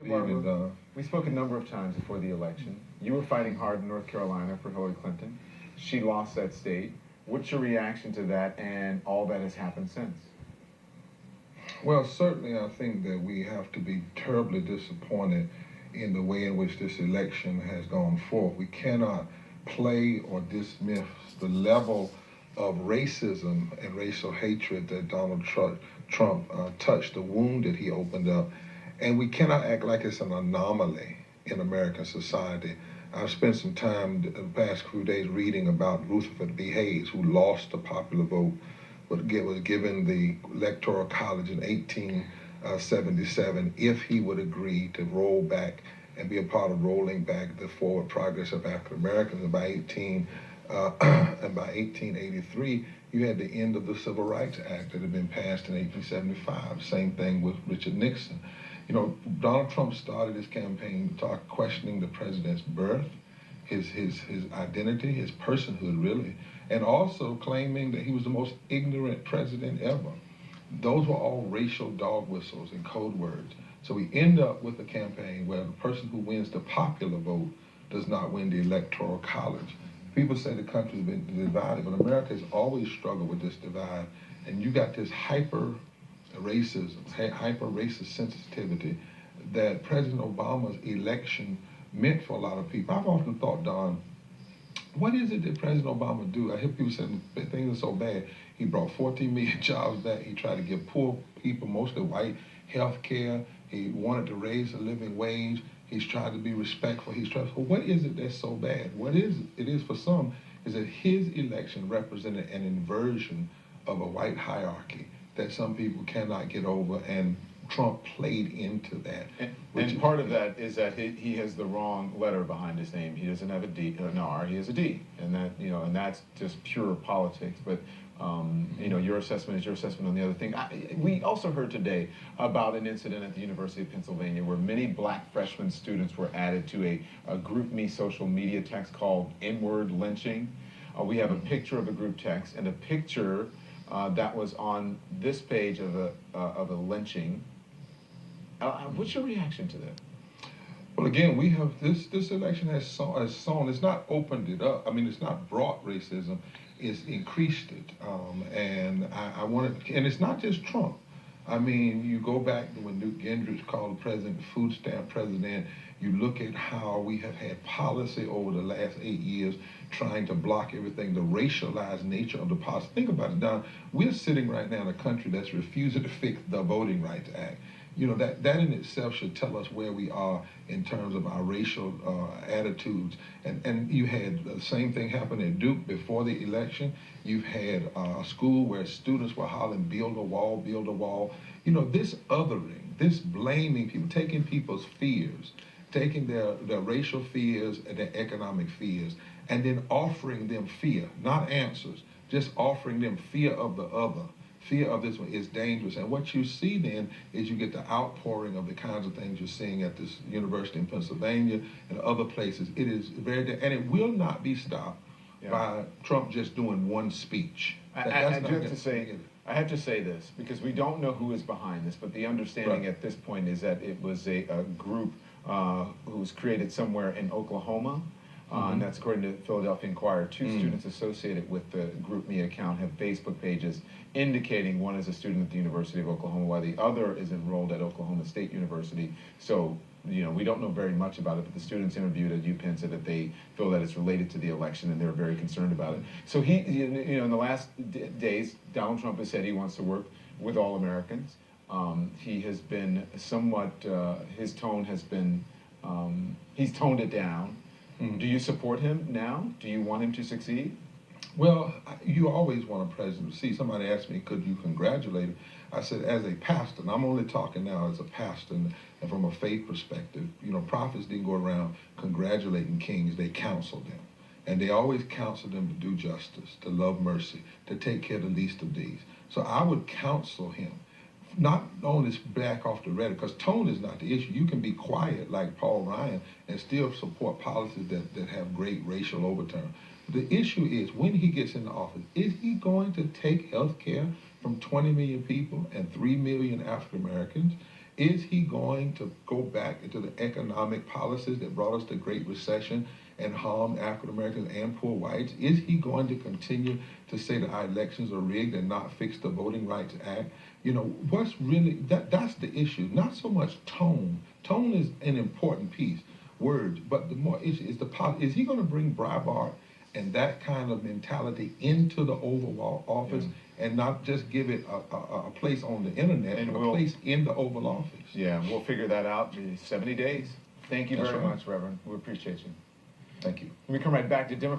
Barber, And we spoke a number of times before the election. You were fighting hard in North Carolina for Hillary Clinton. She lost that state. What's your reaction to that and all that has happened since? well, certainly I think that we have to be terribly disappointed in the way in which this election has gone forth. We cannot play or dismiss the level of racism and racial hatred that Donald Trump touched, the wound that he opened up. And we cannot act like it's an anomaly in American society. I've spent some time the past few days reading about Rutherford B. Hayes, who lost the popular vote, but was given the Electoral College in 1877 if he would agree to roll back and be a part of rolling back the forward progress of African Americans. And by 1883, you had the end of the Civil Rights Act that had been passed in 1875. Same thing with Richard Nixon. You know, Donald Trump started his campaign questioning the president's birth, his identity, his personhood, really, and also claiming that he was the most ignorant president ever. Those were all racial dog whistles and code words. So we end up with a campaign where the person who wins the popular vote does not win the electoral college. People say the country's been divided, but America has always struggled with this divide. And you got this hyper racism, hyper racist sensitivity that President Obama's election meant for a lot of people. I've often thought, Don, what is it that President Obama do? I hear people saying things are so bad. He brought 14 million jobs back. He tried to give poor people, mostly white, health care. He wanted to raise the living wage. He's tried to be respectful. He's tried. Well, what is it that's so bad? What is it is for some is that his election represented an inversion of a white hierarchy that some people cannot get over, and Trump played into that. And part of that is that he has the wrong letter behind his name. He doesn't have a D, an R. He has a D, and that and that's just pure politics. But your assessment is your assessment on the other thing. We also heard today about an incident at the University of Pennsylvania where many black freshman students were added to a GroupMe social media text called N-word lynching. We have a picture of the group text and a picture that was on this page of a lynching. What's your reaction to that? Well, again, we have this election has sown. It's not opened it up. I mean, it's not brought racism. It's increased it. And I wanted, and it's not just Trump. I mean, you go back to when Newt Gingrich called the president the food stamp president. You look at how we have had policy over the last 8 years trying to block everything, the racialized nature of the policy. Think about it, Don. We're sitting right now in a country that's refusing to fix the Voting Rights Act. You know, that in itself should tell us where we are in terms of our racial attitudes. And you had the same thing happen at Duke before the election. You've had a school where students were hollering, build a wall, build a wall. You know, this othering, this blaming people, taking people's fears, taking their racial fears and their economic fears, and then offering them fear, not answers, just offering them fear of the other. Fear of this one is dangerous. And what you see then is you get the outpouring of the kinds of things you're seeing at this university in Pennsylvania and other places. It is and it will not be stopped by Trump just doing one speech. I have to say this because we don't know who is behind this, but the understanding at this point is that it was a group who was created somewhere in Oklahoma. And that's according to Philadelphia Inquirer. Two students associated with the GroupMe account have Facebook pages indicating one is a student at the University of Oklahoma while the other is enrolled at Oklahoma State University. So, we don't know very much about it, but the students interviewed at UPenn said that they feel that it's related to the election and they're very concerned about it. So he, in the last days, Donald Trump has said he wants to work with all Americans. He has been somewhat, his tone has been, he's toned it down. Do you support him now? Do you want him to succeed? Well, you always want a president to see. Somebody asked me, could you congratulate him? I said, as a pastor, and I'm only talking now as a pastor and from a faith perspective, prophets didn't go around congratulating kings, they counseled them. And they always counseled them to do justice, to love mercy, to take care of the least of these. So I would counsel him. Not on this back off the rhetoric, because tone is not the issue. You can be quiet like Paul Ryan and still support policies that have great racial overtone. The issue is when he gets into office, is he going to take health care from 20 million people and 3 million African Americans? Is he going to go back into the economic policies that brought us the Great Recession and harmed African Americans and poor whites? Is he going to continue to say that our elections are rigged and not fix the Voting Rights Act? You know, what's really, that's the issue. Not so much tone. Tone is an important piece, words, but the more issue is is he going to bring Breitbart and that kind of mentality into the Oval Office and not just give it a place on the internet, And but a place in the Oval Office? Yeah, we'll figure that out in 70 days. Thank you That's very right. much, Reverend. We appreciate you. Thank you. We come right back to Democrats.